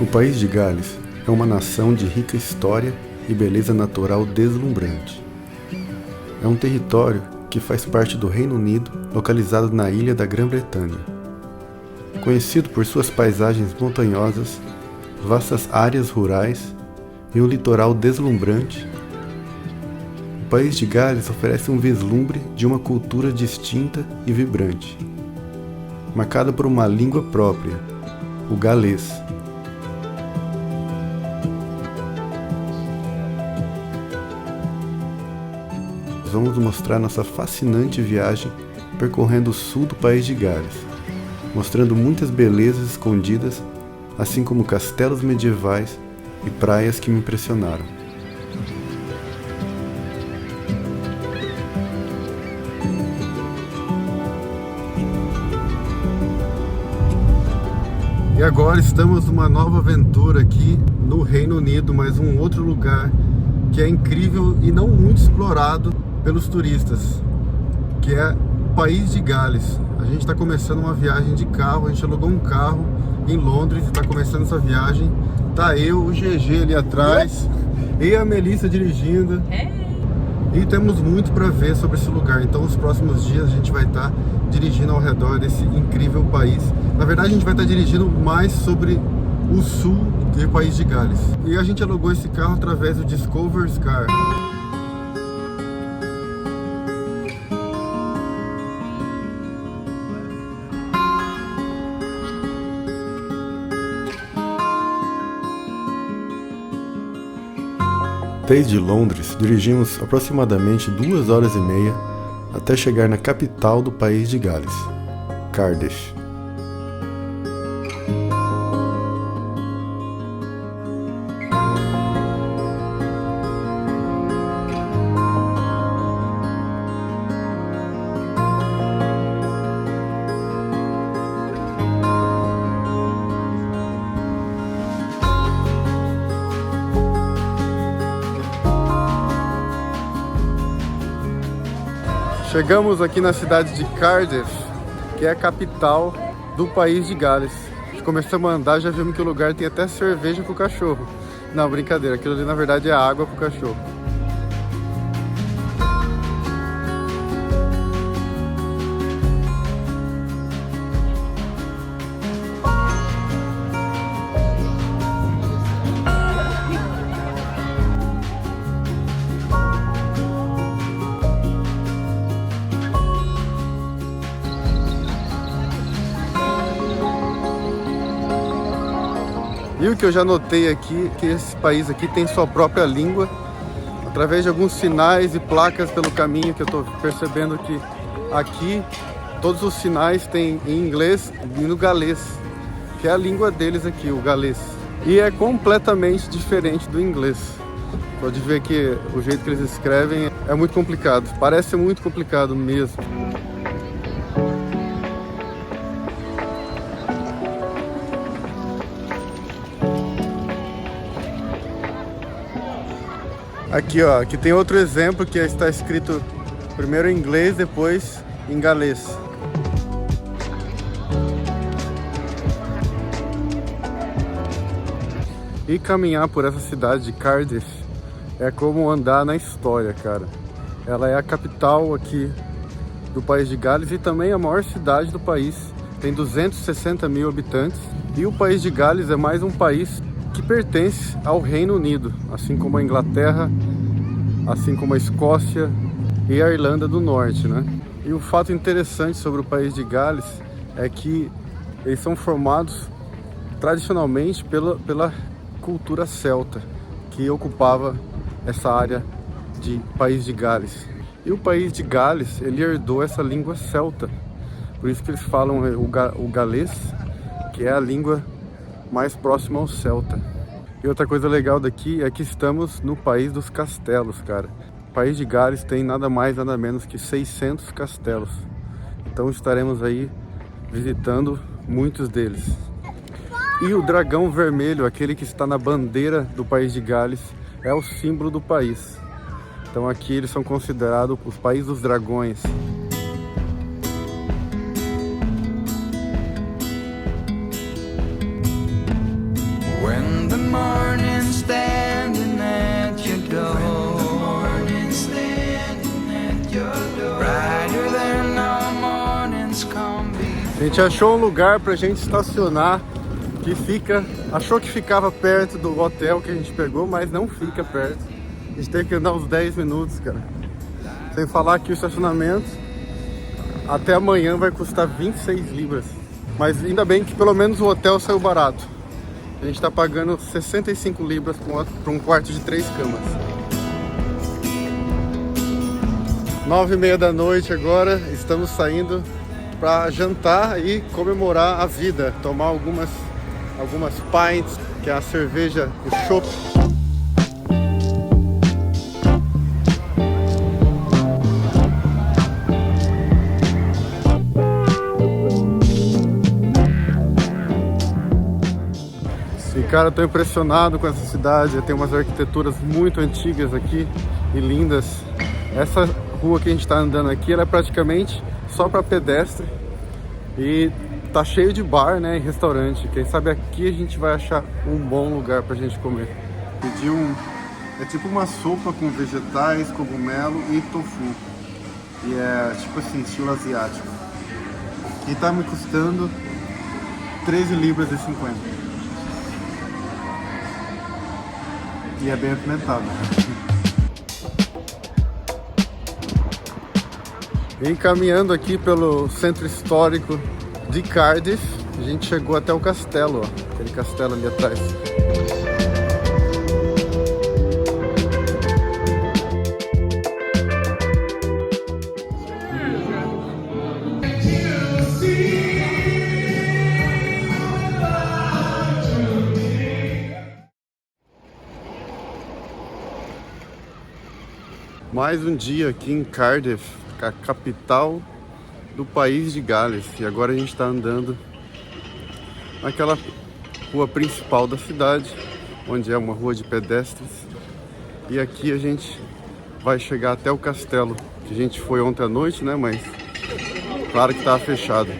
O país de Gales é uma nação de rica história e beleza natural deslumbrante. É um território que faz parte do Reino Unido, localizado na ilha da Grã-Bretanha. Conhecido por suas paisagens montanhosas, vastas áreas rurais e um litoral deslumbrante, o país de Gales oferece um vislumbre de uma cultura distinta e vibrante, marcada por uma língua própria, o galês. Vamos mostrar nossa fascinante viagem percorrendo o sul do país de Gales, mostrando muitas belezas escondidas, assim como castelos medievais e praias que me impressionaram. E agora estamos numa nova aventura aqui no Reino Unido, mas um outro lugar que é incrível e não muito explorado pelos turistas, que é o país de Gales. A gente está começando uma viagem de carro, a gente alugou um carro em Londres e está começando essa viagem. Tá eu, o GG ali atrás, e a Melissa dirigindo. E temos muito para ver sobre esse lugar, então os próximos dias a gente vai estar dirigindo ao redor desse incrível país. Na verdade a gente vai estar dirigindo mais sobre o sul do país de Gales. E a gente alugou esse carro através do Discover's Car. Desde Londres, dirigimos aproximadamente 2 horas e meia até chegar na capital do país de Gales, Cardiff. Chegamos aqui na cidade de Cardiff, que é a capital do país de Gales. Começamos a andar, já vimos que o lugar tem até cerveja pro cachorro. Não, brincadeira, aquilo ali na verdade é água pro cachorro. E o que eu já notei aqui, que esse país aqui tem sua própria língua, através de alguns sinais e placas pelo caminho que eu estou percebendo que aqui todos os sinais tem em inglês e no galês, que é a língua deles aqui, o galês. E é completamente diferente do inglês. Pode ver que o jeito que eles escrevem é muito complicado, parece muito complicado mesmo. Aqui ó, aqui tem outro exemplo que está escrito primeiro em inglês, depois em galês. E caminhar por essa cidade de Cardiff é como andar na história, cara. Ela é a capital aqui do país de Gales e também a maior cidade do país. Tem 260 mil habitantes e o país de Gales é mais um país que pertence ao Reino Unido, assim como a Inglaterra, assim como a Escócia e a Irlanda do Norte, né? E o fato interessante sobre o país de Gales é que eles são formados tradicionalmente pela cultura celta, que ocupava essa área de país de Gales. E o país de Gales, ele herdou essa língua celta, por isso que eles falam o galês, que é a língua mais próximo ao celta. E outra coisa legal daqui é que estamos no país dos castelos, cara. O país de Gales tem nada mais, nada menos que 600 castelos. Então estaremos aí visitando muitos deles. E o dragão vermelho, aquele que está na bandeira do país de Gales, é o símbolo do país. Então aqui eles são considerados os países dos dragões. When A gente achou um lugar pra gente estacionar que fica... Achou que ficava perto do hotel que a gente pegou, mas não fica perto. A gente tem que andar uns 10 minutos, cara. Sem falar que o estacionamento até amanhã vai custar 26 libras. Mas ainda bem que pelo menos o hotel saiu barato. A gente tá pagando 65 libras para um quarto de 3 camas. 9h30 da noite agora, estamos saindo para jantar e comemorar a vida. Tomar algumas pints, que é a cerveja, o chopp. E cara, eu tô impressionado com essa cidade. Tem umas arquiteturas muito antigas aqui e lindas. Essa rua que a gente tá andando aqui, ela é praticamente só para pedestre e tá cheio de bar, né, e restaurante. Quem sabe aqui a gente vai achar um bom lugar pra gente comer. Pedi é tipo uma sopa com vegetais, cogumelo e tofu. E é tipo assim, estilo asiático. E tá me custando 13 libras e 50. E é bem apimentado. E caminhando aqui pelo centro histórico de Cardiff, a gente chegou até o castelo, ó, aquele castelo ali atrás. Mais um dia aqui em Cardiff, a capital do país de Gales. E agora a gente está andando naquela rua principal da cidade, onde é uma rua de pedestres. E aqui a gente vai chegar até o castelo, que a gente foi ontem à noite, né? Mas claro que estava fechado.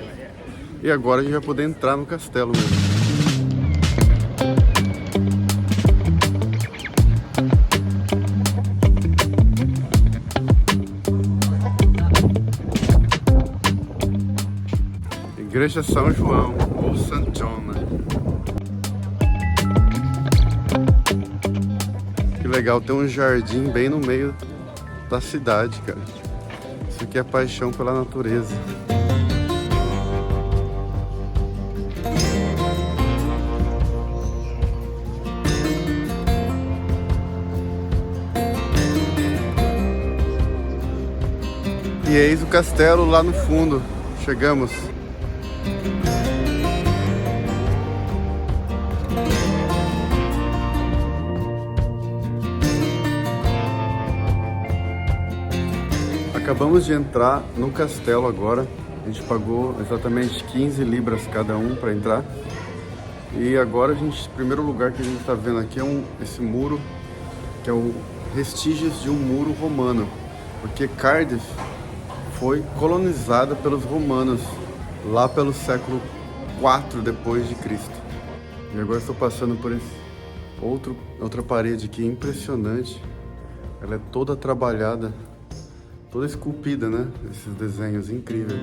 E agora a gente vai poder entrar no castelo mesmo. Igreja São João, ou St. John, né? Que legal, tem um jardim bem no meio da cidade, cara. Isso aqui é paixão pela natureza. E eis o castelo lá no fundo. Chegamos. Acabamos de entrar no castelo agora. A gente pagou exatamente 15 libras cada um para entrar. E agora o primeiro lugar que a gente está vendo aqui é esse muro, que é o vestígios de um muro romano, porque Cardiff foi colonizada pelos romanos lá pelo século 4 depois de Cristo. E agora estou passando por outra parede aqui impressionante. Ela é toda trabalhada, toda esculpida, né? Esses desenhos incríveis.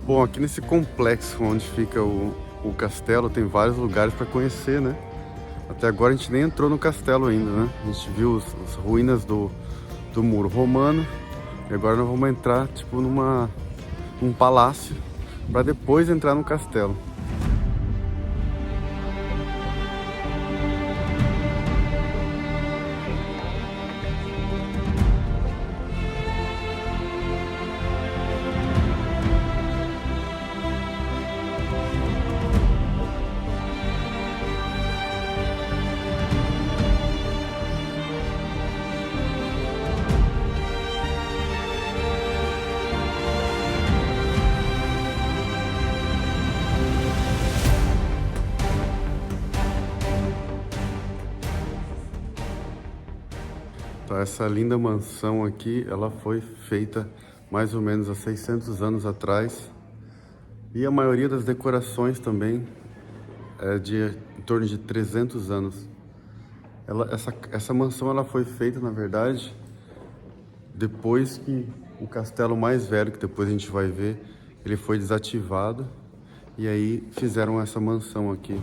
Bom, aqui nesse complexo onde fica o castelo tem vários lugares para conhecer, né? Até agora a gente nem entrou no castelo ainda, né? A gente viu as ruínas do muro romano e agora nós vamos entrar tipo num palácio para depois entrar no castelo. Então, essa linda mansão aqui, ela foi feita mais ou menos há 600 anos atrás. E a maioria das decorações também é de torno de 300 anos. Essa mansão ela foi feita, na verdade, depois que o castelo mais velho, que depois a gente vai ver, ele foi desativado. E aí fizeram essa mansão aqui.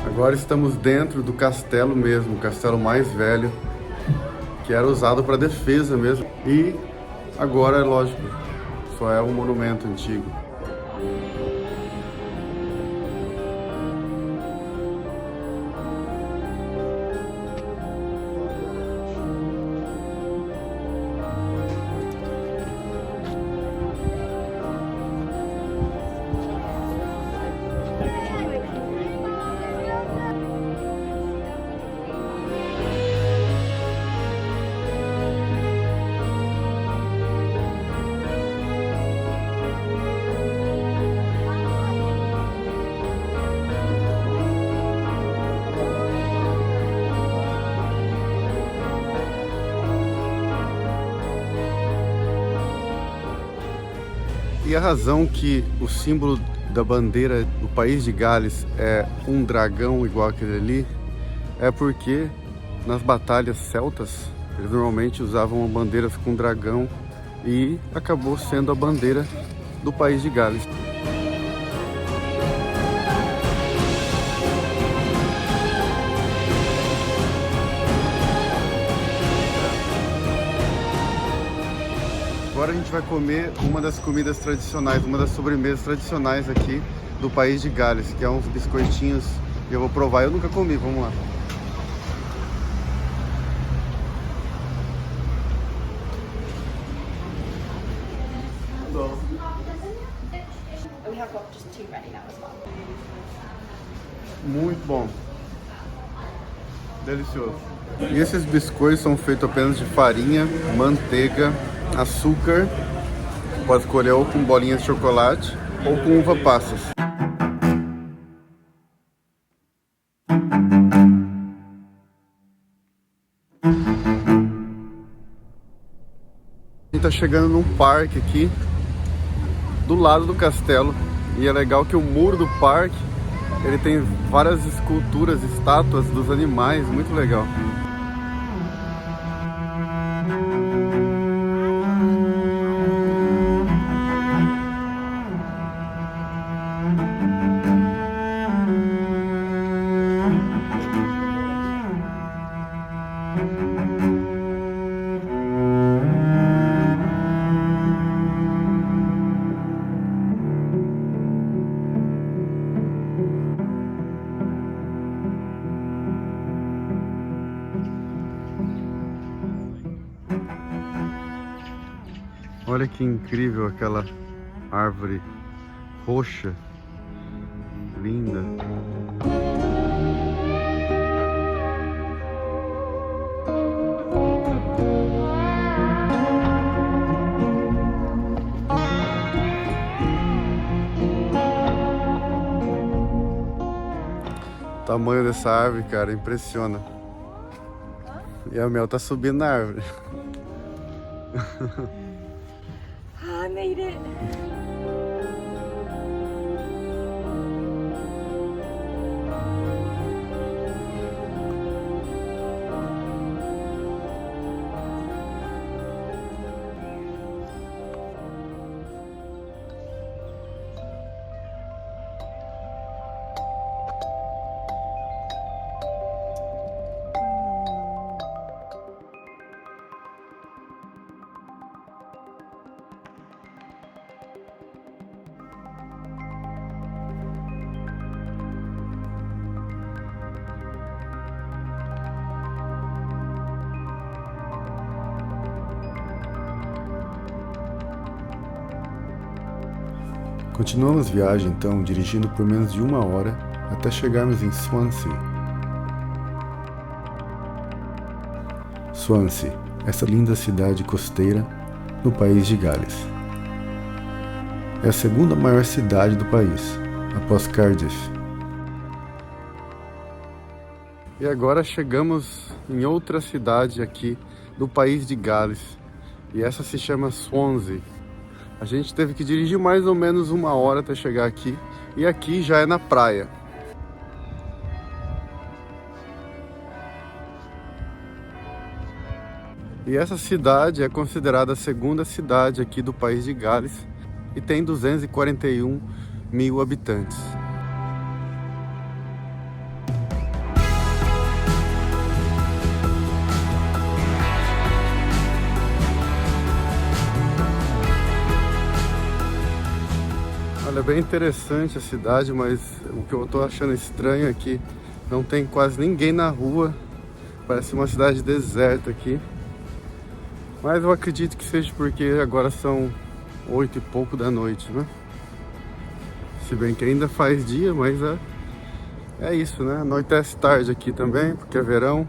Agora estamos dentro do castelo mesmo, o castelo mais velho, que era usado para defesa mesmo. E agora, é lógico, só é um monumento antigo. E a razão que o símbolo da bandeira do país de Gales é um dragão igual aquele ali, é porque nas batalhas celtas, eles normalmente usavam bandeiras com dragão e acabou sendo a bandeira do país de Gales. Agora a gente vai comer uma das comidas tradicionais, uma das sobremesas tradicionais aqui do país de Gales, que é uns biscoitinhos que eu vou provar. Eu nunca comi, vamos lá. Muito bom. Delicioso. E esses biscoitos são feitos apenas de farinha, manteiga, açúcar. Pode escolher ou com bolinhas de chocolate ou com uva passas. A gente tá chegando num parque aqui do lado do castelo, e é legal que o muro do parque ele tem várias esculturas, estátuas dos animais, muito legal. Olha que incrível aquela árvore roxa, linda. O tamanho dessa árvore, cara, impressiona. E a Mel tá subindo na árvore. I made it. Continuamos viagem então, dirigindo por menos de 1 hora até chegarmos em Swansea. Swansea, essa linda cidade costeira no país de Gales. É a segunda maior cidade do país, após Cardiff. E agora chegamos em outra cidade aqui do país de Gales, e essa se chama Swansea. A gente teve que dirigir mais ou menos 1 hora até chegar aqui, e aqui já é na praia. E essa cidade é considerada a segunda cidade aqui do país de Gales e tem 241 mil habitantes. Olha, é bem interessante a cidade, mas o que eu tô achando estranho é que não tem quase ninguém na rua. Parece uma cidade deserta aqui. Mas eu acredito que seja porque agora são 8 e pouco da noite, né? Se bem que ainda faz dia, mas é isso, né? Anoitece tarde aqui também, porque é verão.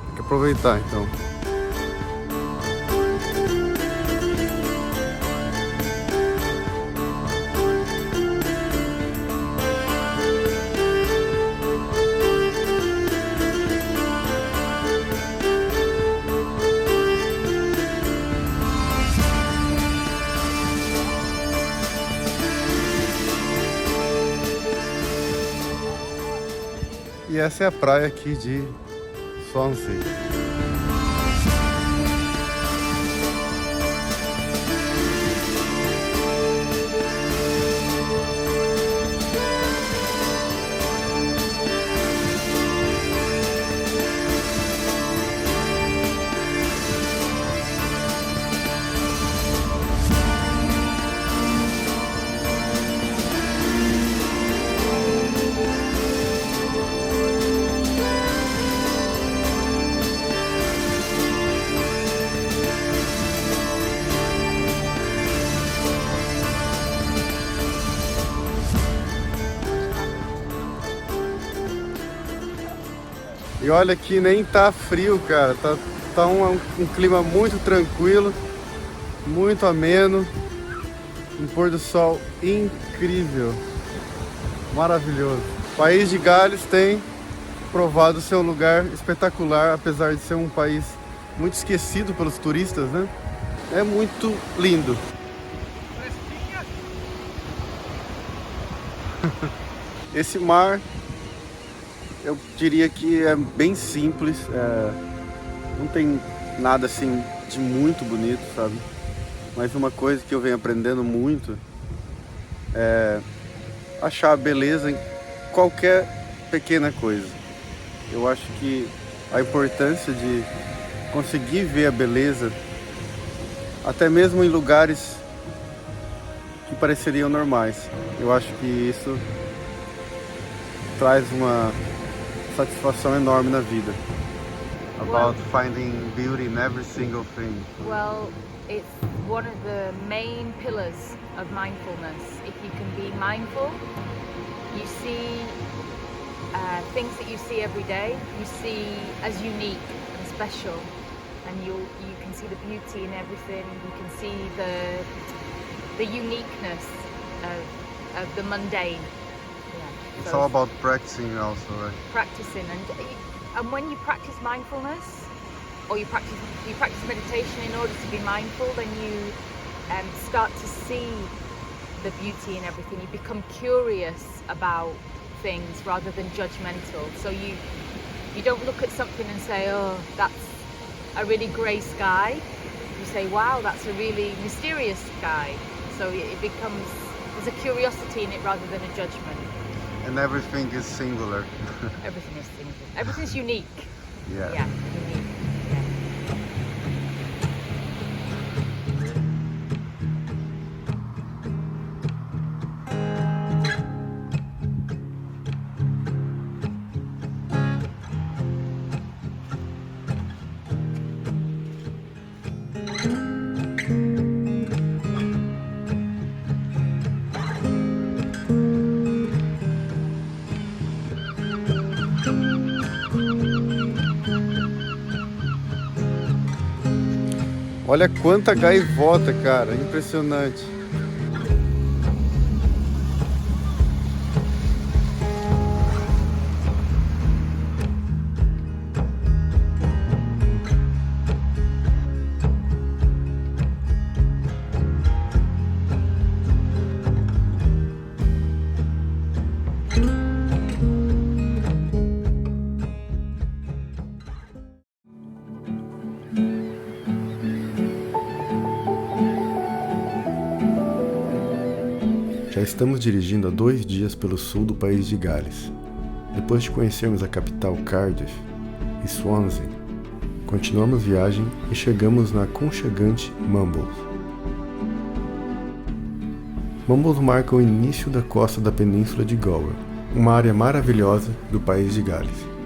Tem que aproveitar então. E essa é a praia aqui de Swansea. E olha que nem tá frio, cara. Tá um clima muito tranquilo, muito ameno. Um pôr do sol incrível, maravilhoso. O país de Gales tem provado seu lugar espetacular, apesar de ser um país muito esquecido pelos turistas, né? É muito lindo. Esse mar, eu diria que é bem simples, não tem nada assim de muito bonito, sabe? Mas uma coisa que eu venho aprendendo muito é achar a beleza em qualquer pequena coisa. Eu acho que a importância de conseguir ver a beleza, até mesmo em lugares que pareceriam normais. Eu acho que isso traz uma satisfação enorme na vida. About finding beauty in every single thing. Well, it's one of the main pillars of mindfulness. If you can be mindful, you see things that you see every day, you see as unique and special, and you can see the beauty in everything. You can see the uniqueness of the mundane. Yeah. It's all about practicing also, right? Practicing, and when you practice mindfulness, or you practice meditation in order to be mindful, then you start to see the beauty in everything. You become curious about things rather than judgmental. So you don't look at something and say, oh, that's a really grey sky. You say, wow, that's a really mysterious sky. So it becomes, there's a curiosity in it rather than a judgment. And everything is singular. Everything is singular. Everything's unique. Yeah. Yeah, unique. Yeah. Olha quanta gaivota, cara, impressionante. Já estamos dirigindo há 2 dias pelo sul do país de Gales. Depois de conhecermos a capital Cardiff e Swansea, continuamos viagem e chegamos na aconchegante Mumbles. Mumbles marca o início da costa da península de Galway, uma área maravilhosa do país de Gales.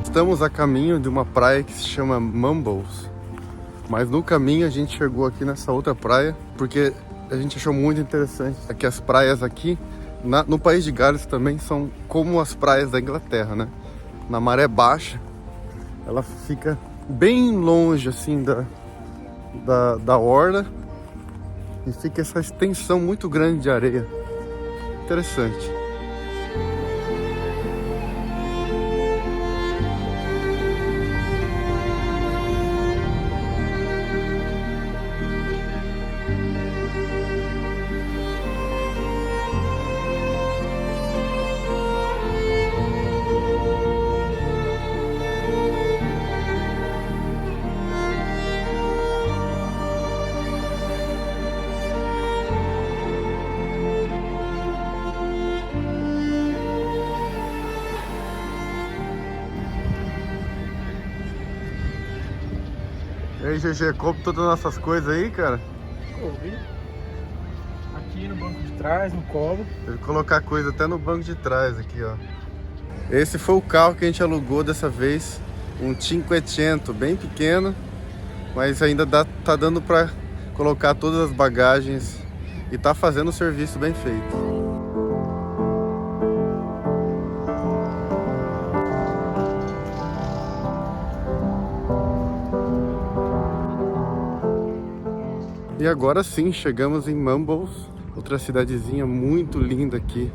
Estamos a caminho de uma praia que se chama Mumbles, mas no caminho a gente chegou aqui nessa outra praia porque a gente achou muito interessante. É que as praias aqui no país de Gales também são como as praias da Inglaterra, né? Na maré baixa, ela fica bem longe assim da orla e fica essa extensão muito grande de areia. Interessante. E aí, GG, compra todas as nossas coisas aí, cara? Coube. Aqui no banco de trás, no colo. Teve que colocar coisa até no banco de trás aqui, ó. Esse foi o carro que a gente alugou dessa vez, um 500, bem pequeno, mas ainda tá dando pra colocar todas as bagagens e tá fazendo o serviço bem feito. E agora sim, chegamos em Mumbles, outra cidadezinha muito linda aqui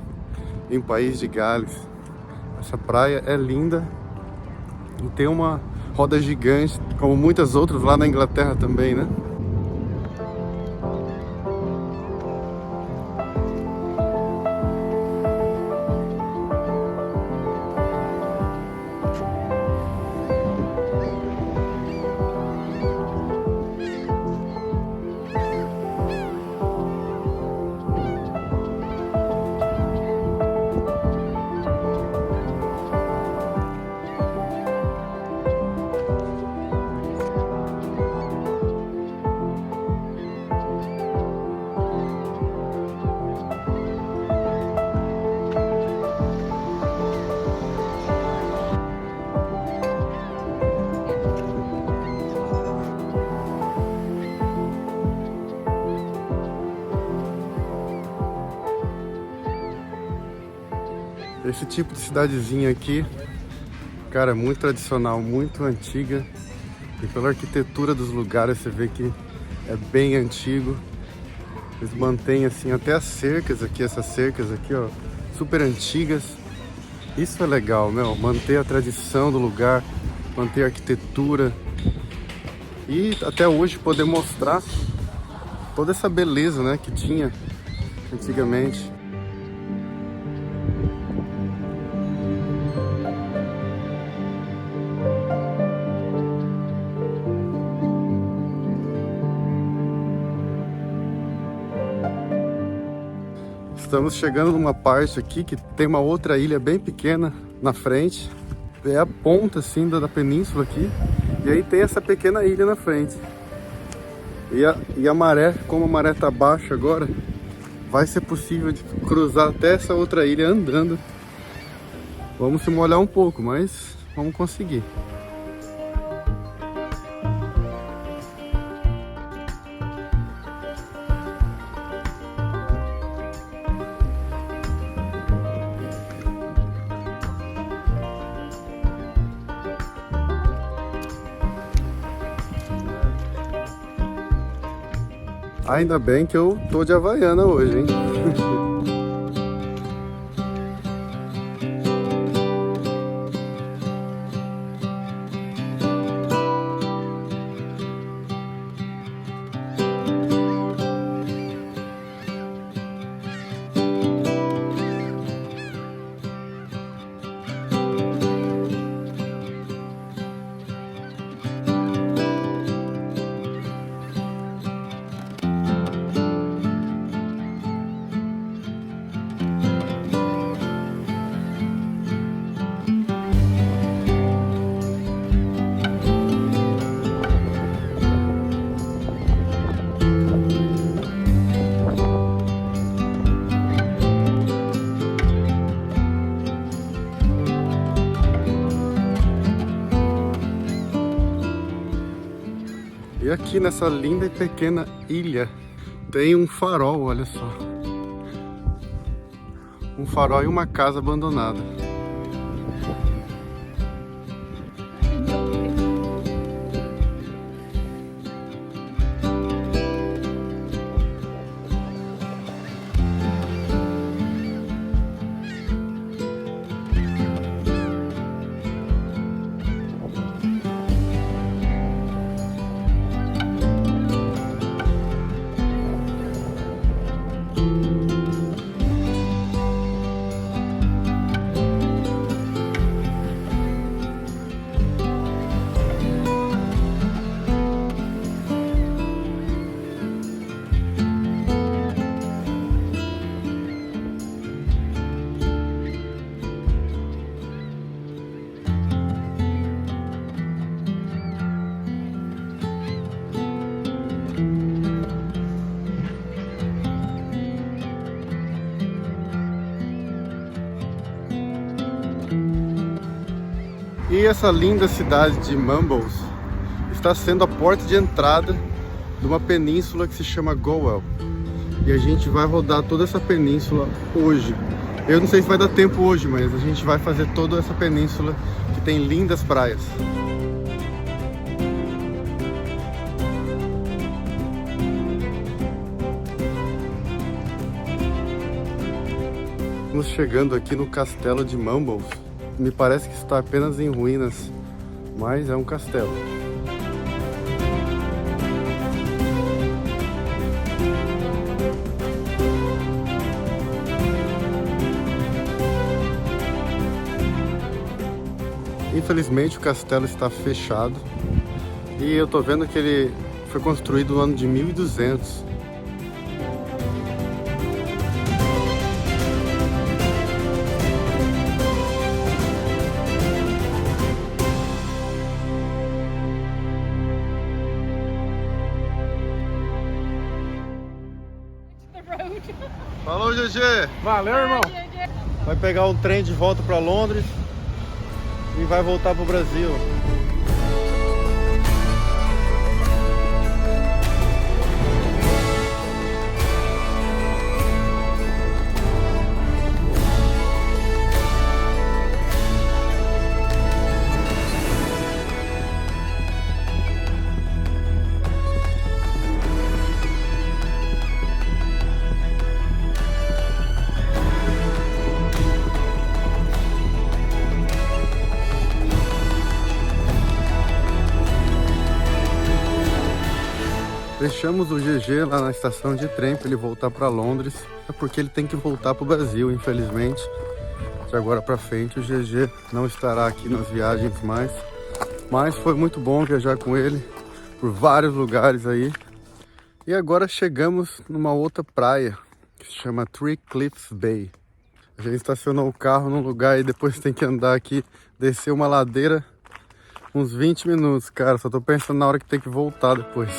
em País de Gales. Essa praia é linda e tem uma roda gigante, como muitas outras lá na Inglaterra também, né? Esse tipo de cidadezinha aqui, cara, é muito tradicional, muito antiga. E pela arquitetura dos lugares você vê que é bem antigo. Eles mantêm assim até as cercas aqui, essas cercas aqui, ó, super antigas. Isso é legal, meu, manter a tradição do lugar, manter a arquitetura e até hoje poder mostrar toda essa beleza, né, que tinha antigamente. Estamos chegando numa parte aqui que tem uma outra ilha bem pequena na frente. É a ponta assim da península aqui. E aí tem essa pequena ilha na frente. E a maré, como a maré tá baixa agora, vai ser possível de cruzar até essa outra ilha andando. Vamos se molhar um pouco, mas vamos conseguir. Ainda bem que eu tô de Havaiana hoje, hein? E aqui nessa linda e pequena ilha tem um farol, olha só. Um farol e uma casa abandonada. E essa linda cidade de Mumbles está sendo a porta de entrada de uma península que se chama Goel. E a gente vai rodar toda essa península hoje. Eu não sei se vai dar tempo hoje, mas a gente vai fazer toda essa península que tem lindas praias. Estamos chegando aqui no castelo de Mumbles. Me parece que está apenas em ruínas, mas é um castelo. Infelizmente o castelo está fechado e eu tô vendo que ele foi construído no ano de 1200. Falou, GG! Valeu, irmão! Vai pegar um trem de volta para Londres e vai voltar pro Brasil. Deixamos o GG lá na estação de trem para ele voltar para Londres, porque ele tem que voltar para o Brasil, infelizmente. De agora para frente o GG não estará aqui nas viagens mais, mas foi muito bom viajar com ele por vários lugares aí. E agora chegamos numa outra praia que se chama Three Cliffs Bay. A gente estacionou o carro num lugar e depois tem que andar aqui, descer uma ladeira uns 20 minutos, cara. Só tô pensando na hora que tem que voltar depois.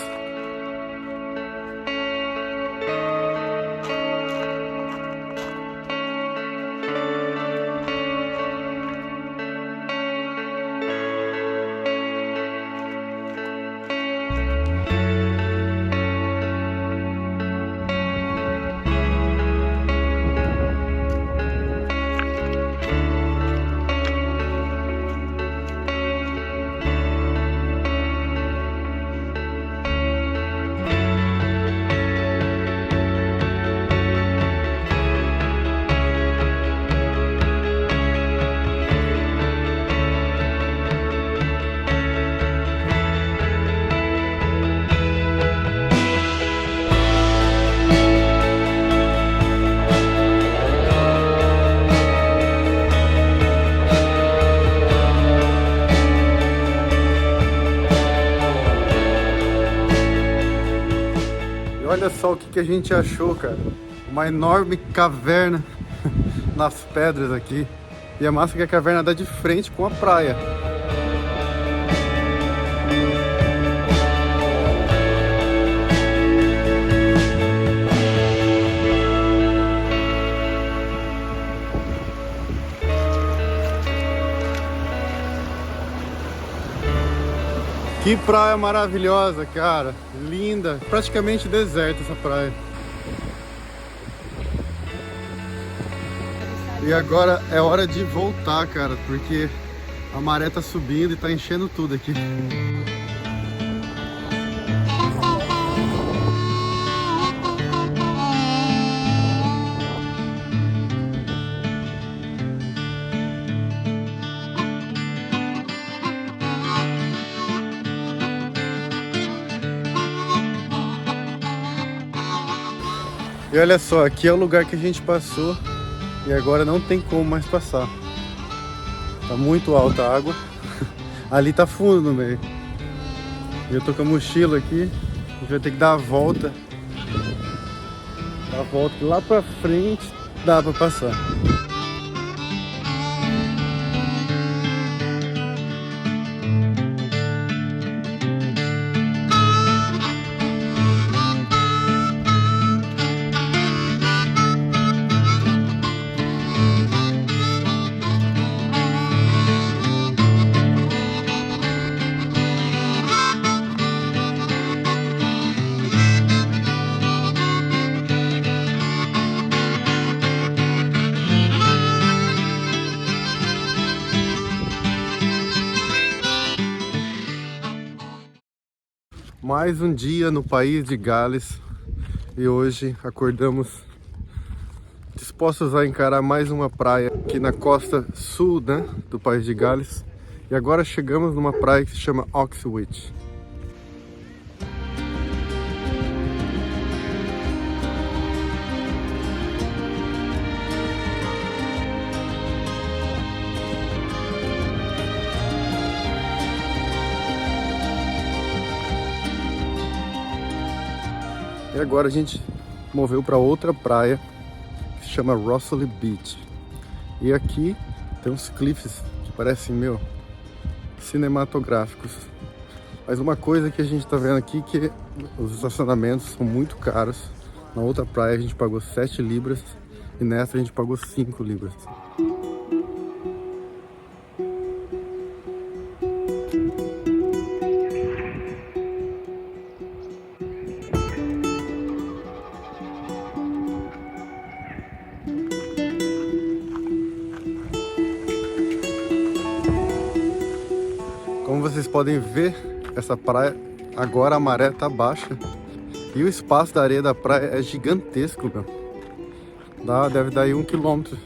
Olha só o que a gente achou, cara. Uma enorme caverna nas pedras aqui. E a massa é que a caverna dá de frente com a praia. Que praia maravilhosa, cara. Linda. Praticamente deserta essa praia. E agora é hora de voltar, cara, porque a maré tá subindo e tá enchendo tudo aqui. E olha só, aqui é o lugar que a gente passou e agora não tem como mais passar. Tá muito alta a água. Ali tá fundo no meio. Eu tô com a mochila aqui. A gente vai ter que dar a volta. Dar a volta lá pra frente. Dá pra passar. Mais um dia no país de Gales e hoje acordamos dispostos a encarar mais uma praia aqui na costa sul, né, do país de Gales. E agora chegamos numa praia que se chama Oxwich. E agora a gente moveu para outra praia que se chama Rossley Beach. E aqui tem uns cliffs que parecem, cinematográficos. Mas uma coisa que a gente está vendo aqui é que os estacionamentos são muito caros. Na outra praia a gente pagou 7 libras e nessa a gente pagou 5 libras. Como vocês podem ver, essa praia, agora a maré tá baixa e o espaço da areia da praia é gigantesco, meu. Deve dar aí 1 quilômetro.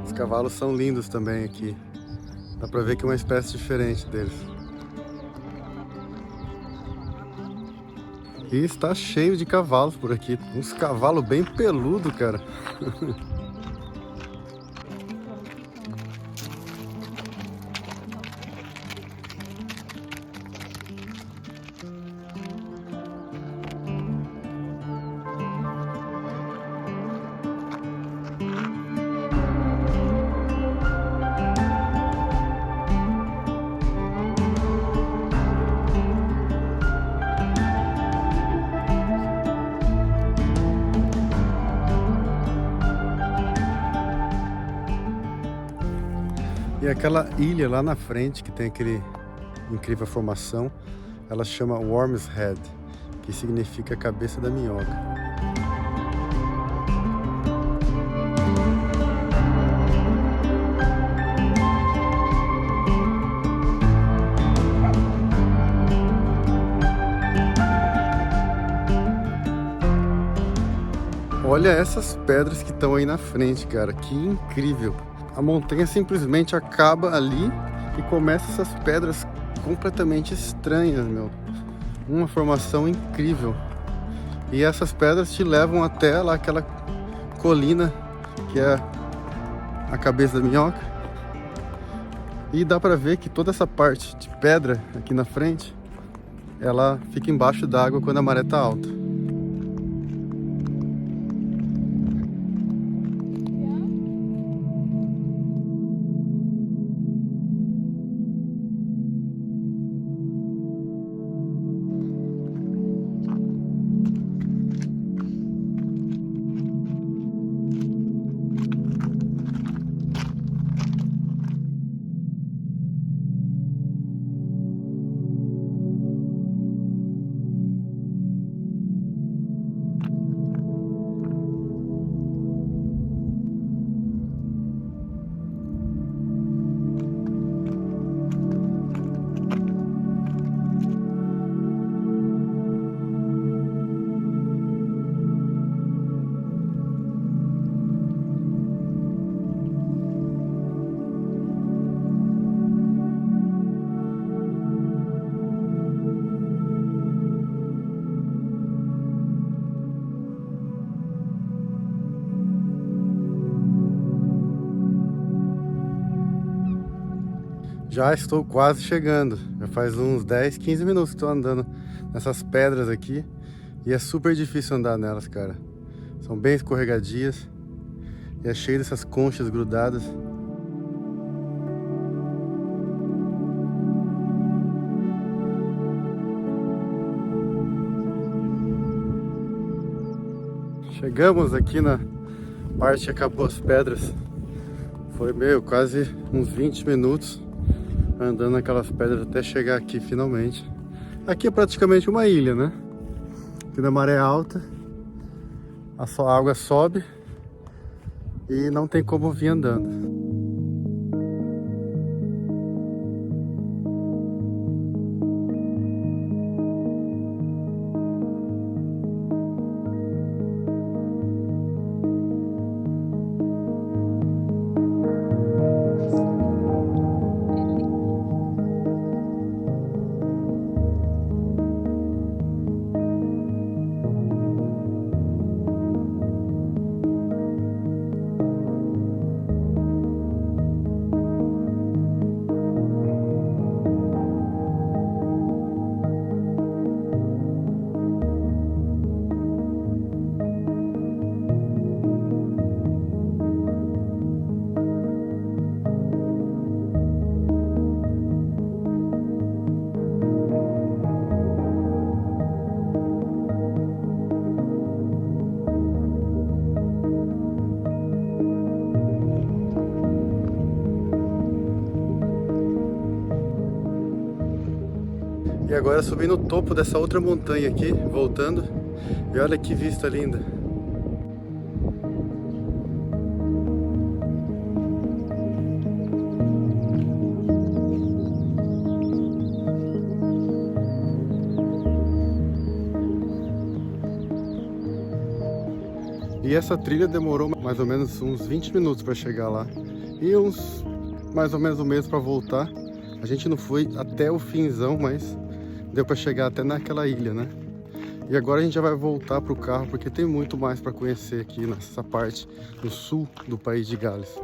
Os cavalos são lindos também aqui. Dá pra ver que é uma espécie diferente deles. E está cheio de cavalos por aqui. Uns cavalos bem peludos, cara. E aquela ilha lá na frente, que tem aquele incrível formação, ela chama Worm's Head, que significa cabeça da minhoca. Olha essas pedras que estão aí na frente, cara, que incrível! A montanha simplesmente acaba ali e começa essas pedras completamente estranhas, meu. Uma formação incrível. E essas pedras te levam até lá aquela colina que é a cabeça da minhoca. E dá pra ver que toda essa parte de pedra aqui na frente, ela fica embaixo d'água quando a maré tá alta. Já estou quase chegando, já faz uns 10, 15 minutos que estou andando nessas pedras aqui e é super difícil andar nelas, cara. São bem escorregadias e é cheio dessas conchas grudadas. Chegamos aqui na parte que acabou as pedras. Foi quase uns 20 minutos andando naquelas pedras até chegar aqui finalmente. Aqui é praticamente uma ilha, né? Aqui na maré alta, a água sobe e não tem como vir andando. E agora subi no topo dessa outra montanha aqui, voltando. E olha que vista linda. E essa trilha demorou mais ou menos uns 20 minutos para chegar lá. E uns mais ou menos um mês para voltar. A gente não foi até o finzão, mas deu para chegar até naquela ilha, né? E agora a gente já vai voltar pro carro, porque tem muito mais para conhecer aqui nessa parte do sul do país de Gales.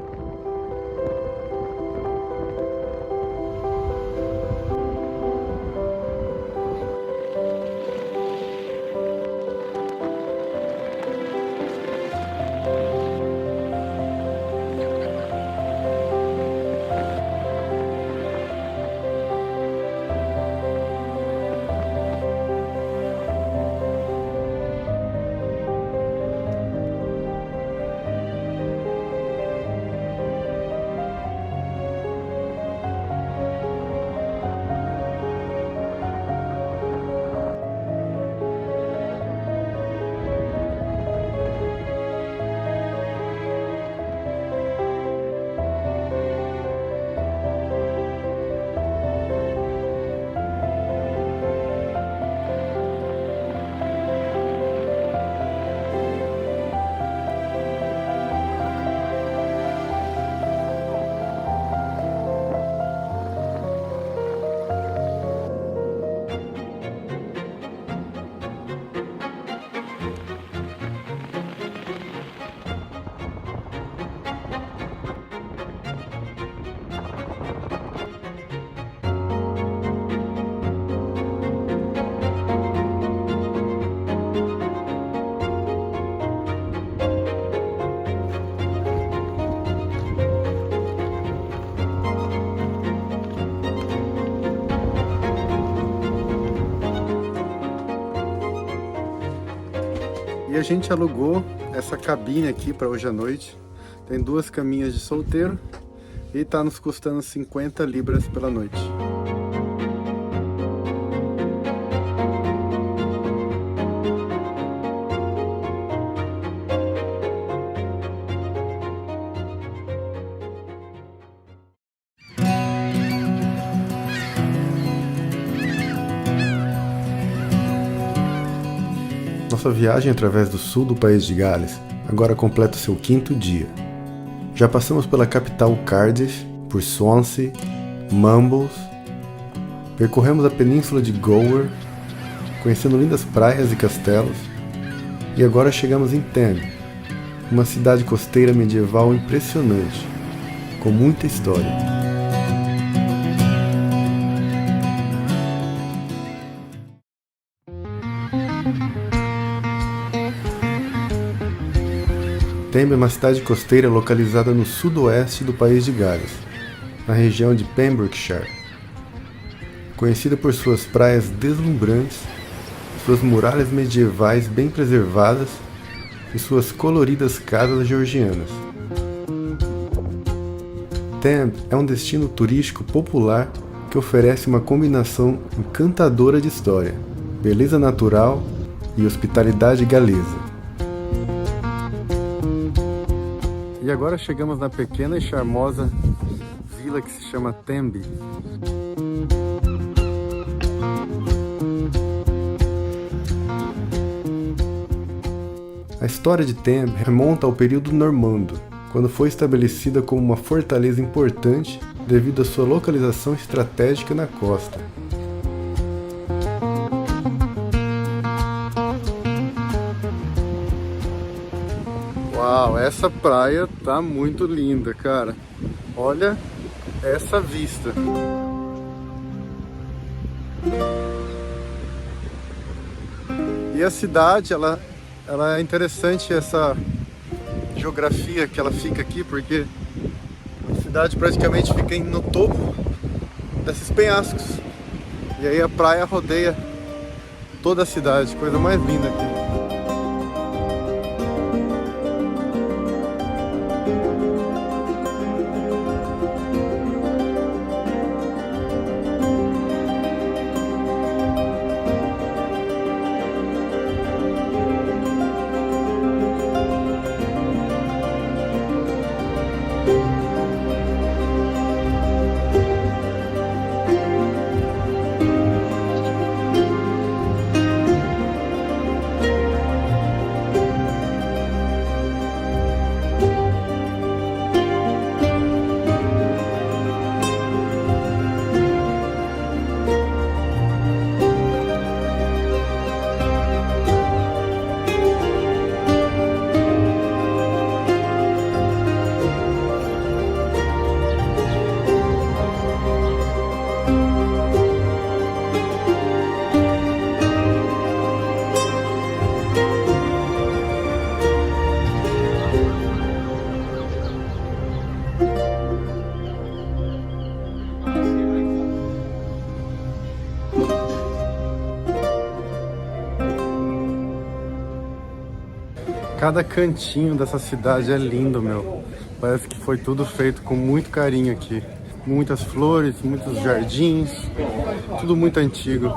E a gente alugou essa cabine aqui para hoje à noite. Tem 2 caminhas de solteiro e está nos custando 50 libras pela noite. Nossa viagem através do sul do país de Gales agora completa seu 5º dia. Já passamos pela capital Cardiff, por Swansea, Mumbles, percorremos a península de Gower, conhecendo lindas praias e castelos, e agora chegamos em Thame, uma cidade costeira medieval impressionante, com muita história. Thame é uma cidade costeira localizada no sudoeste do país de Gales, na região de Pembrokeshire. Conhecida por suas praias deslumbrantes, suas muralhas medievais bem preservadas e suas coloridas casas georgianas. Thame é um destino turístico popular que oferece uma combinação encantadora de história, beleza natural e hospitalidade galesa. E agora chegamos na pequena e charmosa vila que se chama Tenby. A história de Tenby remonta ao período normando, quando foi estabelecida como uma fortaleza importante devido à sua localização estratégica na costa. Uau, essa praia tá muito linda, cara. Olha essa vista. E a cidade, ela é interessante, essa geografia que ela fica aqui, porque a cidade praticamente fica no topo desses penhascos. E aí a praia rodeia toda a cidade, coisa mais linda aqui. Cada cantinho dessa cidade é lindo, meu. Parece que foi tudo feito com muito carinho aqui. Muitas flores, muitos jardins, tudo muito antigo.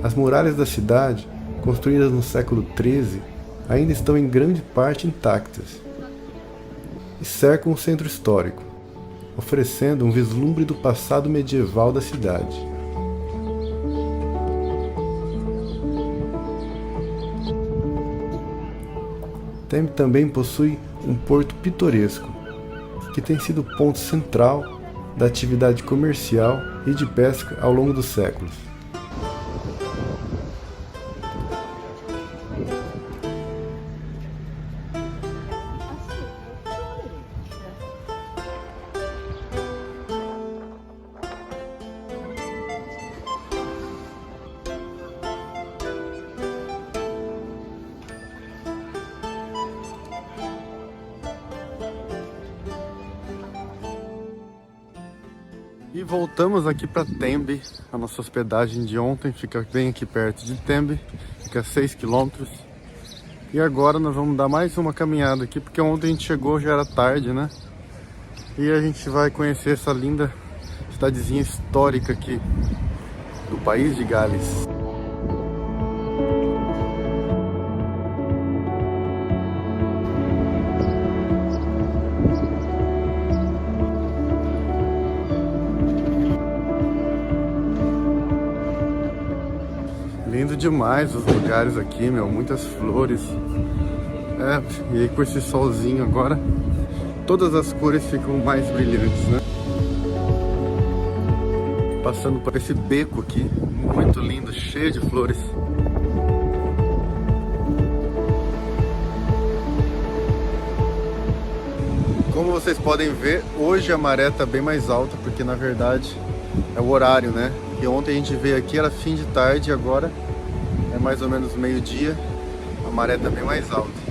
As muralhas da cidade, construídas no século XIII, ainda estão em grande parte intactas e cercam o centro histórico, oferecendo um vislumbre do passado medieval da cidade. Thame também possui um porto pitoresco, que tem sido ponto central da atividade comercial e de pesca ao longo dos séculos. E voltamos aqui para Tembe, a nossa hospedagem de ontem fica bem aqui perto de Tembe, fica a 6 quilômetros. E agora nós vamos dar mais uma caminhada aqui, porque ontem a gente chegou, já era tarde, né? E a gente vai conhecer essa linda cidadezinha histórica aqui do país de Gales. Lindo demais os lugares aqui, meu, muitas flores. E aí com esse solzinho agora, todas as cores ficam mais brilhantes, né? Passando por esse beco aqui, muito lindo, cheio de flores. Como vocês podem ver, hoje a maré tá bem mais alta, porque na verdade é o horário, né? E ontem a gente veio aqui, era fim de tarde, e agora é mais ou menos meio-dia, a maré tá bem mais alta.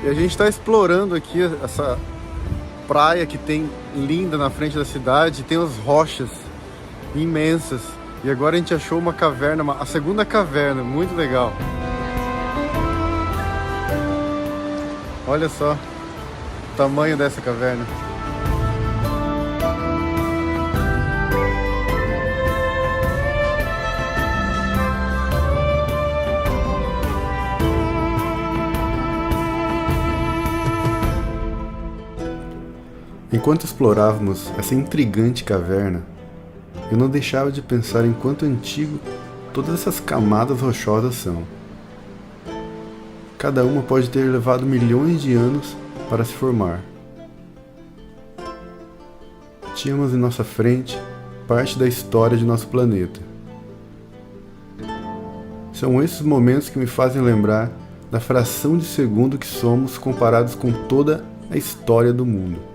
E a gente está explorando aqui essa praia que tem linda na frente da cidade, tem as rochas imensas. E agora a gente achou uma caverna, a segunda caverna, muito legal. Olha só o tamanho dessa caverna. Enquanto explorávamos essa intrigante caverna, eu não deixava de pensar em quanto antigo todas essas camadas rochosas são. Cada uma pode ter levado milhões de anos para se formar. Tínhamos em nossa frente parte da história de nosso planeta. São esses momentos que me fazem lembrar da fração de segundo que somos comparados com toda a história do mundo.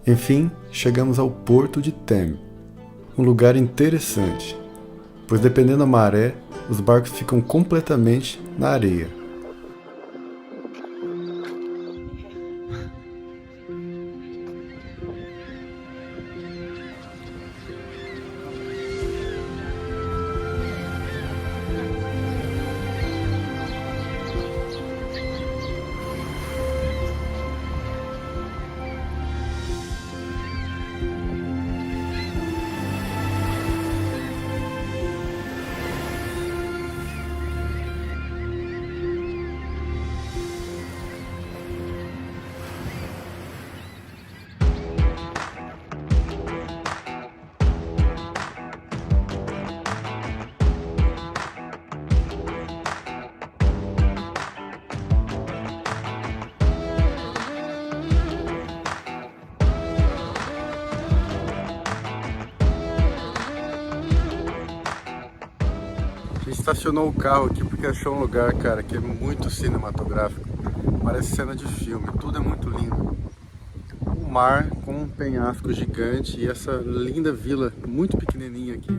Enfim, chegamos ao porto de Tembe, um lugar interessante, pois dependendo da maré, os barcos ficam completamente na areia. estacionou o carro aqui porque achou um lugar, cara, que é muito cinematográfico. Parece cena de filme, tudo é muito lindo. O mar com um penhasco gigante e essa linda vila muito pequenininha aqui.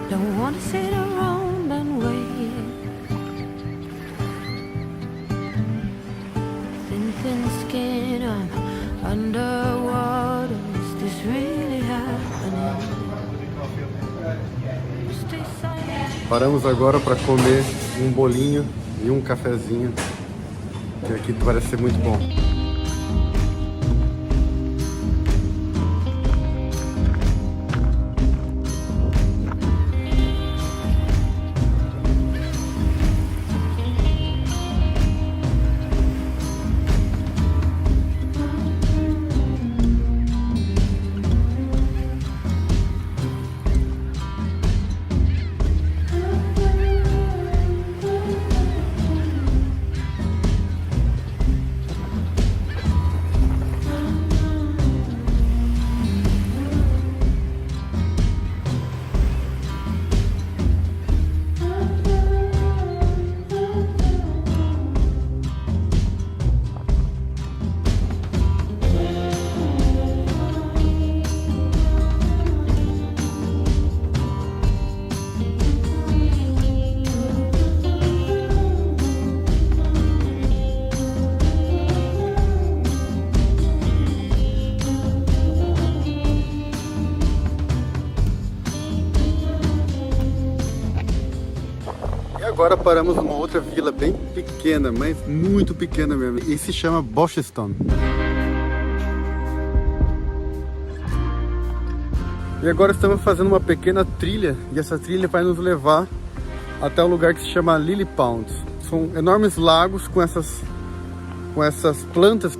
Don't want to sit around and wait. Thin skin, I'm underwater. Is this really happening? Stay silent. Paramos agora para comer um bolinho e um cafezinho, que aqui parece ser muito bom. Agora paramos numa outra vila bem pequena, mas muito pequena mesmo, e se chama Boston. E agora estamos fazendo uma pequena trilha, e essa trilha vai nos levar até um lugar que se chama Lily Pond. São enormes lagos com essas plantas.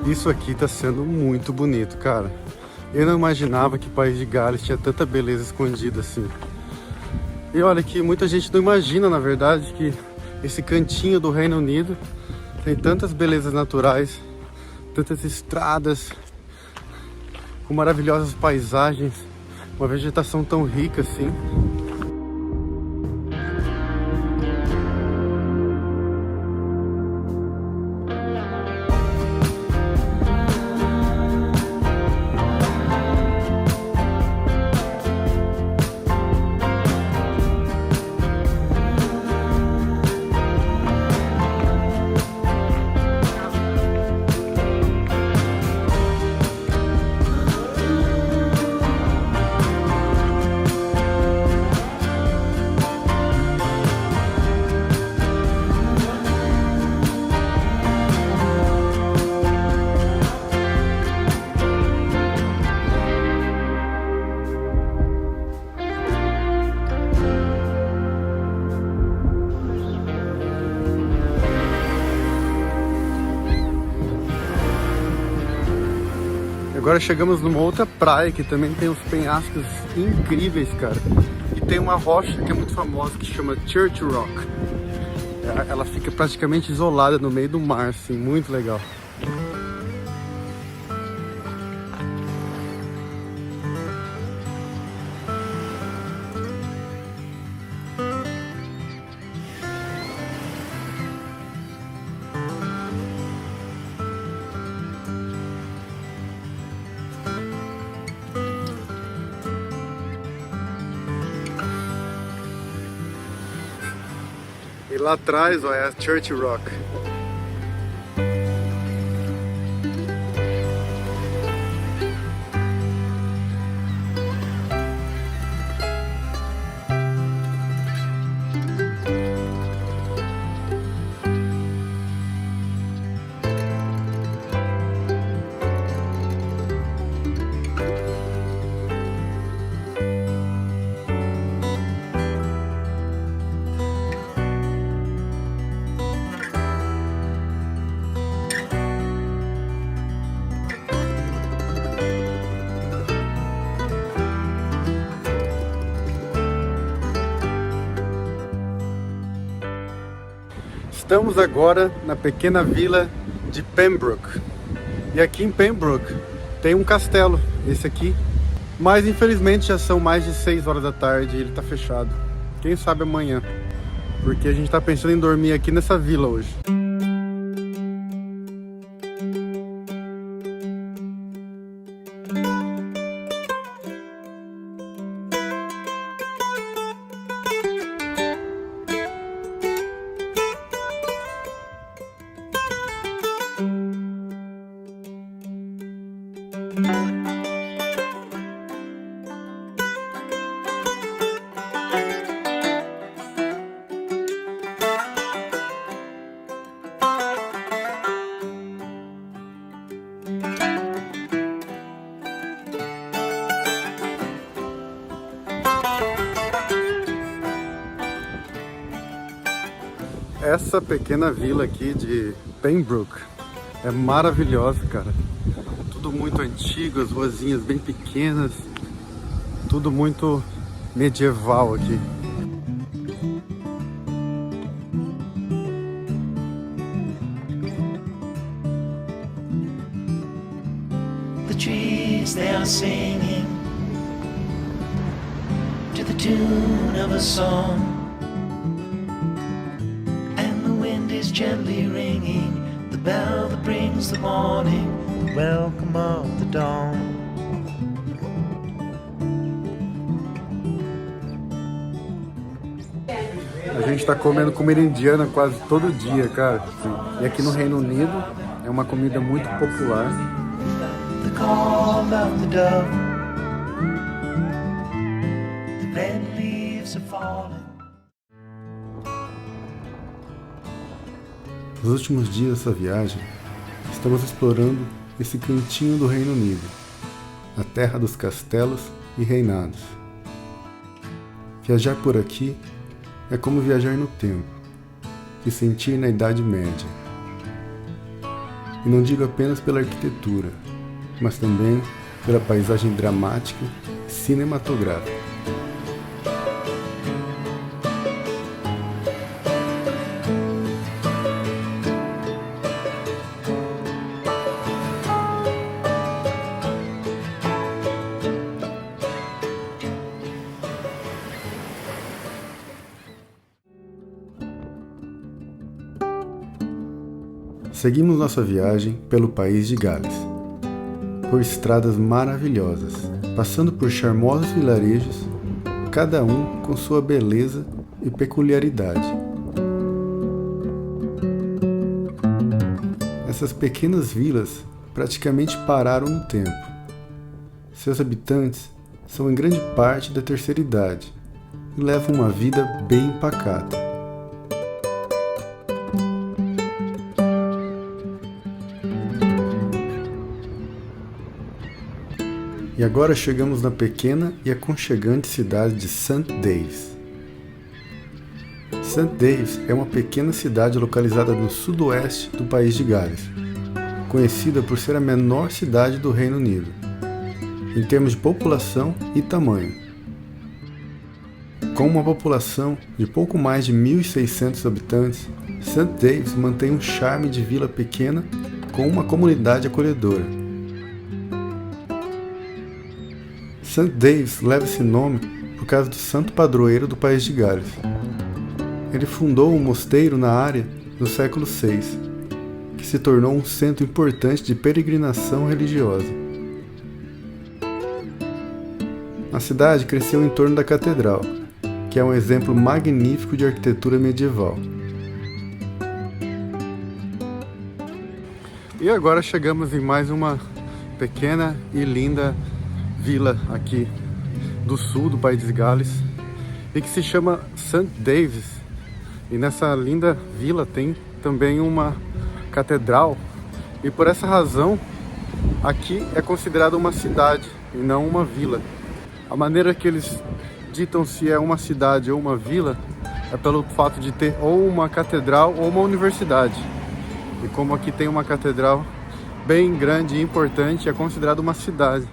Isso aqui tá sendo muito bonito, cara. Eu não imaginava que País de Gales tinha tanta beleza escondida assim. E olha que muita gente não imagina, na verdade, que esse cantinho do Reino Unido tem tantas belezas naturais, tantas estradas, com maravilhosas paisagens, uma vegetação tão rica assim. Agora chegamos numa outra praia que também tem uns penhascos incríveis, cara. E tem uma rocha que é muito famosa que chama Church Rock. Ela fica praticamente isolada no meio do mar, assim, muito legal. E lá atrás, ó, é a Church Rock. Estamos agora na pequena vila de Pembroke. E aqui em Pembroke tem um castelo, esse aqui. Mas infelizmente já são mais de 6 horas da tarde e ele tá fechado. Quem sabe amanhã. Porque a gente tá pensando em dormir aqui nessa vila hoje. Essa pequena vila aqui de Pembroke é maravilhosa, cara. Tudo muito antigo, as ruazinhas bem pequenas, tudo muito medieval aqui. The trees, they are singing to the tune of a song. Gently ringing the bell that brings the morning, the welcome of the dawn. A gente tá comendo comida indiana quase todo dia, cara. E aqui no Reino Unido é uma comida muito popular. The call of the dove, the red leaves are falling. Nos últimos dias dessa viagem, estamos explorando esse cantinho do Reino Unido, a terra dos castelos e reinados. Viajar por aqui é como viajar no tempo, se sentir na Idade Média. E não digo apenas pela arquitetura, mas também pela paisagem dramática e cinematográfica. Seguimos nossa viagem pelo país de Gales, por estradas maravilhosas, passando por charmosos vilarejos, cada um com sua beleza e peculiaridade. Essas pequenas vilas praticamente pararam no tempo. Seus habitantes são em grande parte da terceira idade e levam uma vida bem pacata. E agora chegamos na pequena e aconchegante cidade de St. Daves. St. Daves é uma pequena cidade localizada no sudoeste do país de Gales, conhecida por ser a menor cidade do Reino Unido, em termos de população e tamanho. Com uma população de pouco mais de 1.600 habitantes, St. Daves mantém um charme de vila pequena com uma comunidade acolhedora. St. Daves leva esse nome por causa do santo padroeiro do país de Gales. Ele fundou um mosteiro na área no século VI, que se tornou um centro importante de peregrinação religiosa. A cidade cresceu em torno da catedral, que é um exemplo magnífico de arquitetura medieval. E agora chegamos em mais uma pequena e linda vila aqui do sul do País de Gales e que se chama St. Davis. E nessa linda vila tem também uma catedral e por essa razão aqui é considerada uma cidade e não uma vila. A maneira que eles ditam se é uma cidade ou uma vila é pelo fato de ter ou uma catedral ou uma universidade. E como aqui tem uma catedral bem grande e importante, é considerada uma cidade.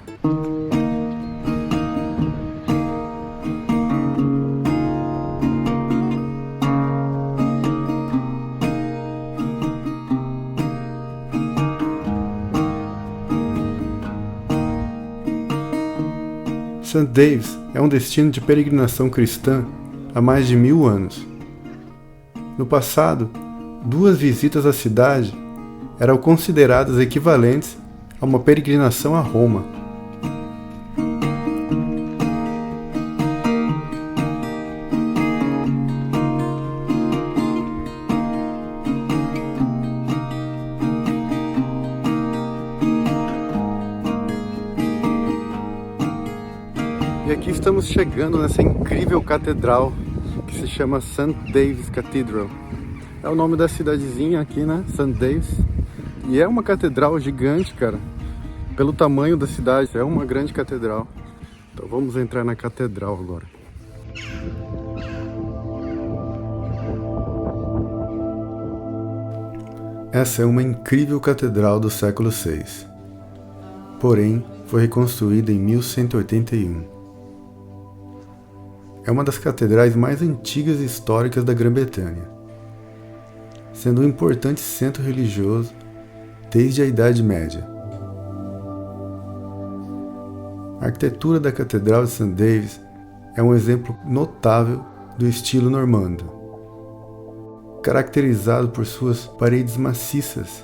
St. Davis é um destino de peregrinação cristã há mais de 1000 anos. No passado, 2 visitas à cidade eram consideradas equivalentes a uma peregrinação a Roma. E aqui estamos chegando nessa incrível catedral que se chama St. Davis Cathedral. É o nome da cidadezinha aqui, né? St. Davis. E é uma catedral gigante, cara. Pelo tamanho da cidade, é uma grande catedral. Então vamos entrar na catedral agora. Essa é uma incrível catedral do século VI. Porém, foi reconstruída em 1181. É uma das catedrais mais antigas e históricas da Grã-Bretanha, sendo um importante centro religioso desde a Idade Média. A arquitetura da Catedral de St. Davis é um exemplo notável do estilo normando, caracterizado por suas paredes maciças,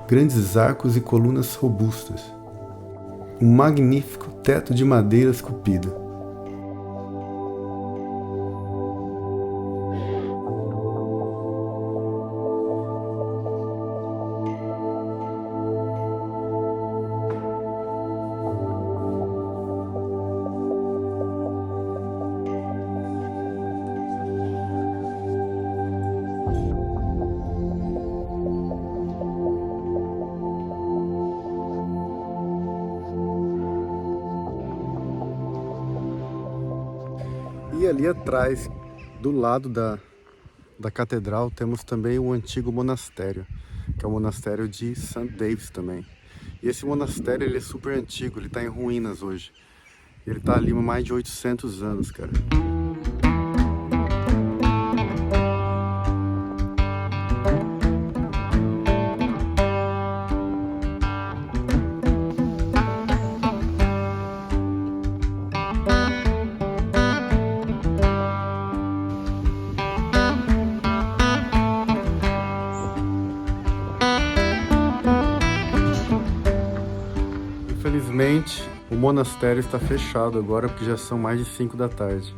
grandes arcos e colunas robustas, um magnífico teto de madeira esculpida. E ali atrás, do lado da catedral, temos também o antigo monastério, que é o monastério de St. Davis também. E esse monastério ele é super antigo, ele está em ruínas hoje. Ele está ali há mais de 800 anos, cara. Infelizmente, o monastério está fechado agora porque já são mais de 5 da tarde.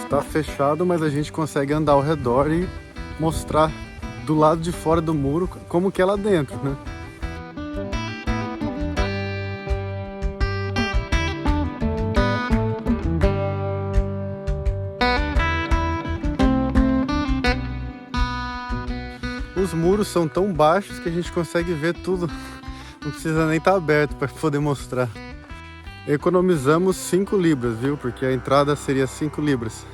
Está fechado, mas a gente consegue andar ao redor e mostrar do lado de fora do muro como que é lá dentro, né? Os muros são tão baixos que a gente consegue ver tudo, não precisa nem estar aberto para poder mostrar. Economizamos 5 libras, viu? Porque a entrada seria 5 libras.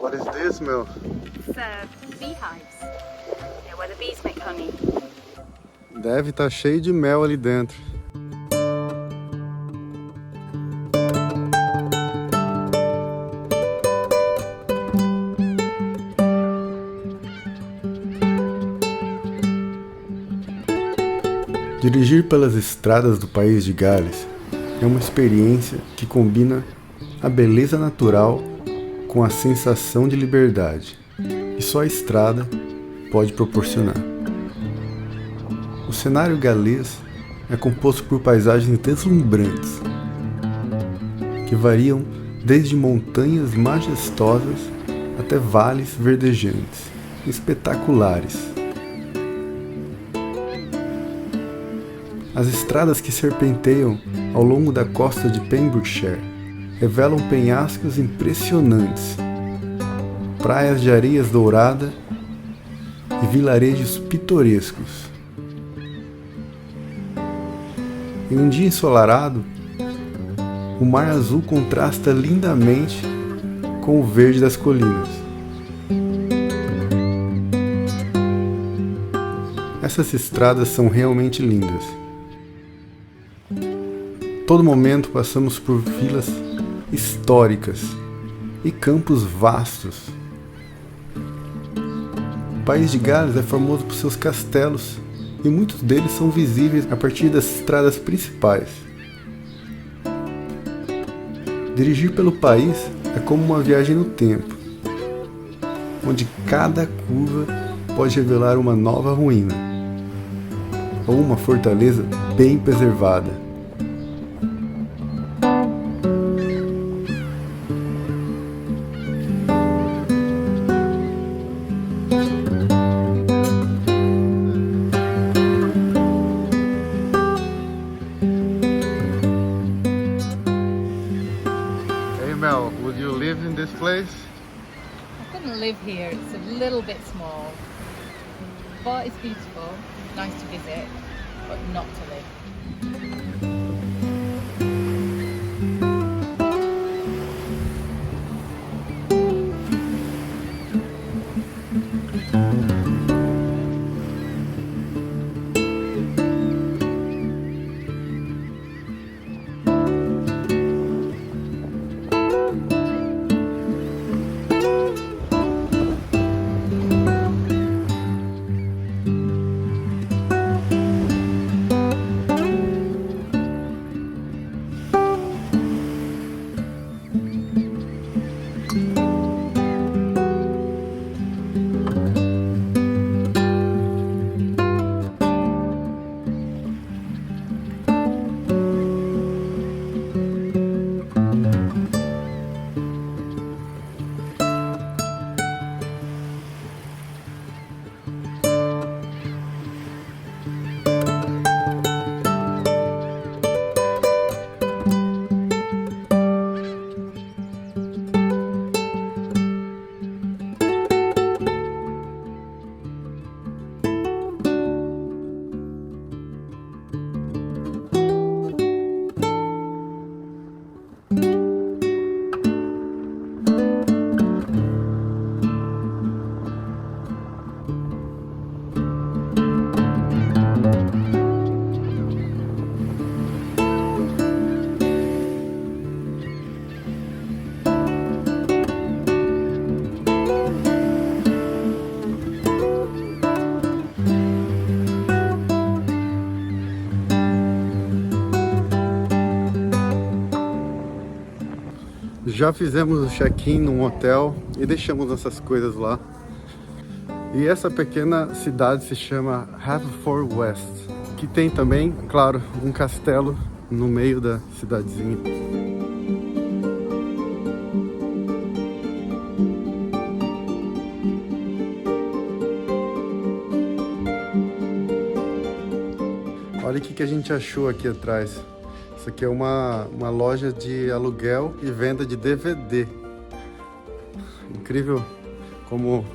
What is this, Mel? It's beehives, where the bees make honey. Deve estar cheio de mel ali dentro. Dirigir pelas estradas do país de Gales é uma experiência que combina a beleza natural com a sensação de liberdade que só a estrada pode proporcionar. O cenário galês é composto por paisagens deslumbrantes, que variam desde montanhas majestosas até vales verdejantes, espetaculares. As estradas que serpenteiam ao longo da costa de Pembrokeshire revelam penhascos impressionantes, praias de areias dourada e vilarejos pitorescos. Em um dia ensolarado, o mar azul contrasta lindamente com o verde das colinas. Essas estradas são realmente lindas. Todo momento passamos por vilas históricas e campos vastos. O país de Gales é famoso por seus castelos e muitos deles são visíveis a partir das estradas principais. Dirigir pelo país é como uma viagem no tempo, onde cada curva pode revelar uma nova ruína ou uma fortaleza bem preservada. Mel, would you live in this place? I couldn't live here, it's a little bit small, but it's beautiful, nice to visit, but not to live. Já fizemos o check-in num hotel e deixamos nossas coisas lá. E essa pequena cidade se chama Haverfordwest, que tem também, claro, um castelo no meio da cidadezinha. Olha o que a gente achou aqui atrás. Isso aqui é uma loja de aluguel e venda de DVD. Incrível como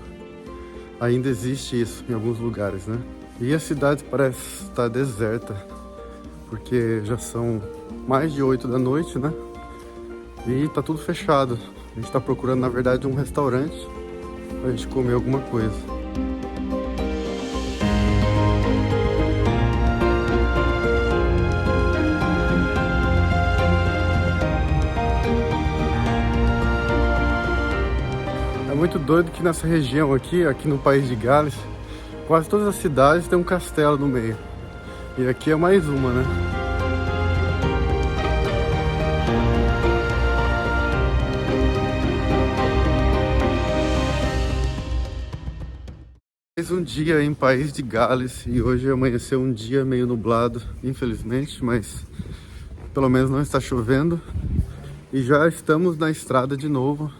ainda existe isso em alguns lugares, né? E a cidade parece estar deserta, porque já são mais de 8 da noite, né? E tá tudo fechado. A gente tá procurando, na verdade, um restaurante pra gente comer alguma coisa. É muito doido que nessa região aqui no país de Gales, quase todas as cidades têm um castelo no meio. E aqui é mais uma, né? Mais um dia em País de Gales e hoje amanheceu um dia meio nublado, infelizmente, mas pelo menos não está chovendo. E já estamos na estrada de novo.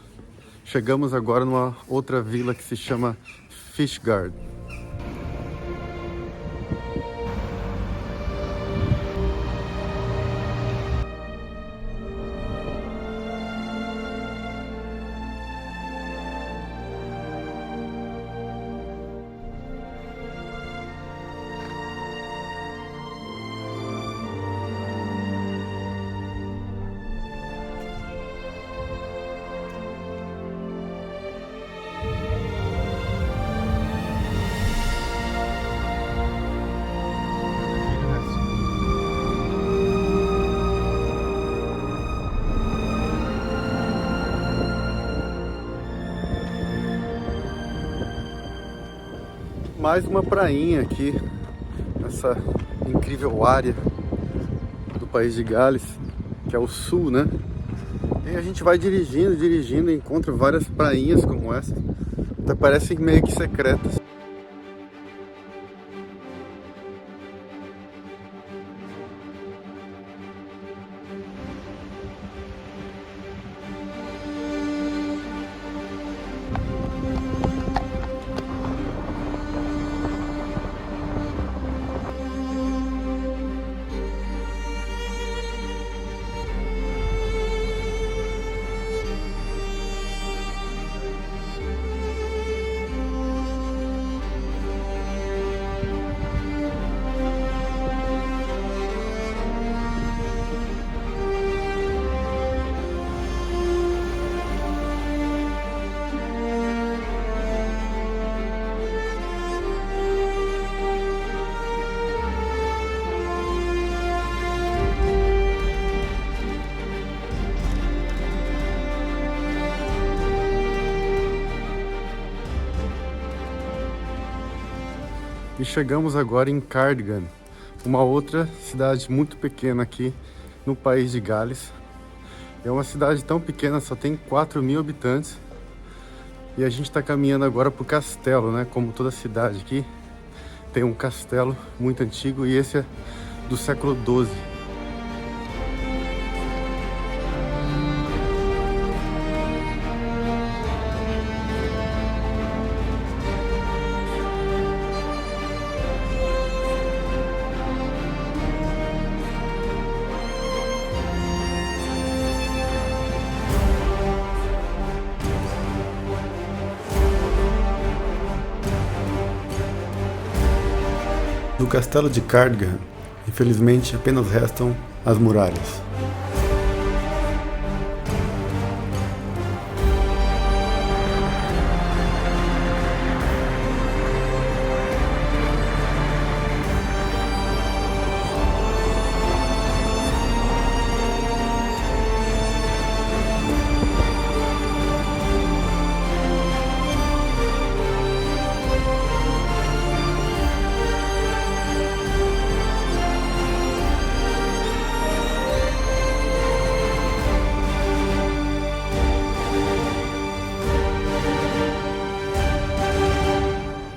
Chegamos agora numa outra vila que se chama Fishguard. Mais uma prainha aqui, nessa incrível área do País de Gales, que é o sul, né? E a gente vai dirigindo e encontra várias prainhas como essa, até parecem meio que secretas. E chegamos agora em Cardigan, uma outra cidade muito pequena aqui no País de Gales. É uma cidade tão pequena, só tem 4.000 habitantes. E a gente está caminhando agora para o castelo, né? Como toda cidade aqui, tem um castelo muito antigo e esse é do século XII. Do castelo de Cardigan, infelizmente apenas restam as muralhas.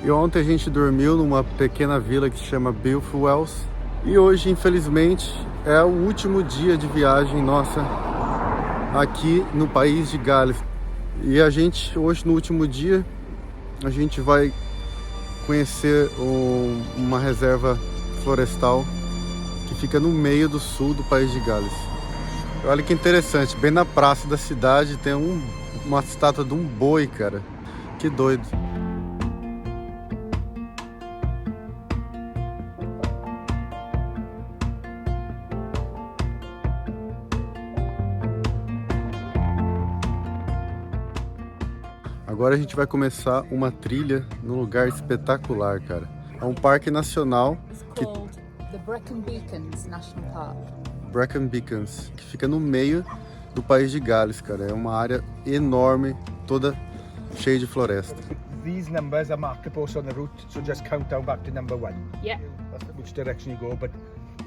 E ontem a gente dormiu numa pequena vila que se chama Bilfwells. E hoje, infelizmente, é o último dia de viagem nossa aqui no País de Gales. E a gente, hoje no último dia, a gente vai conhecer uma reserva florestal que fica no meio do sul do País de Gales. Olha que interessante, bem na praça da cidade tem uma estátua de um boi, cara. Que doido. Agora a gente vai começar uma trilha num lugar espetacular, cara. É um parque nacional que... The Brecon Beacons National Park. Brecon Beacons, que fica no meio do País de Gales, cara. É uma área enorme, toda cheia de floresta. these numbers are marker posts on the route, so just count down back to number 1. Yeah. That's which direction you go, but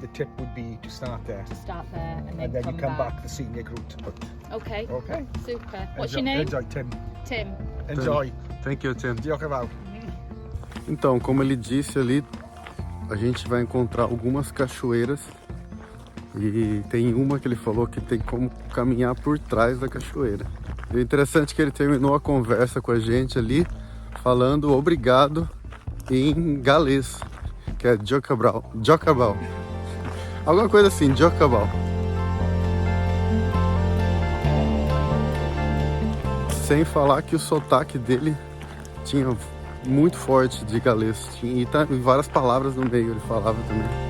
the tip would be to start there. To start there and then, And then you come back the scenic route. Okay. Okay. Super. What's your name? Enjoy, Tim. Tim. Enjoy. Thank you, Tim. Diolch yn fawr. Então, como ele disse ali, a gente vai encontrar algumas cachoeiras e tem uma que ele falou que tem como caminhar por trás da cachoeira. E é interessante que ele terminou a conversa com a gente ali falando obrigado em galês, que é Jokabal. Alguma coisa assim, Jokabal. Sem falar que o sotaque dele tinha muito forte de galês. E várias palavras no meio ele falava também.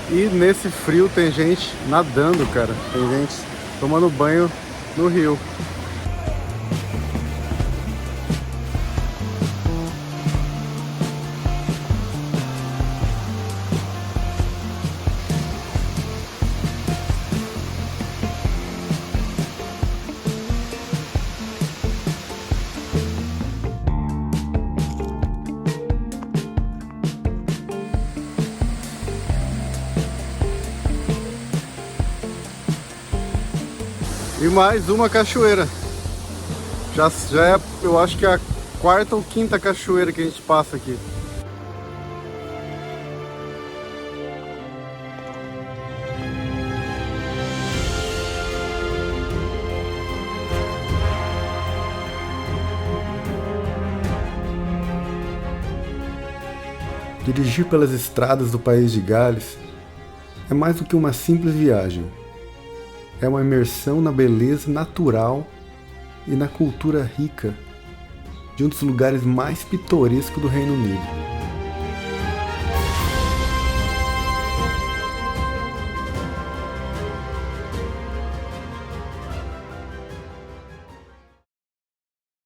E nesse frio tem gente nadando, cara. Tem gente tomando banho no rio. E mais uma cachoeira. Já é, eu acho que é a quarta ou quinta cachoeira que a gente passa aqui. Dirigir pelas estradas do país de Gales é mais do que uma simples viagem. É uma imersão na beleza natural e na cultura rica de um dos lugares mais pitorescos do Reino Unido.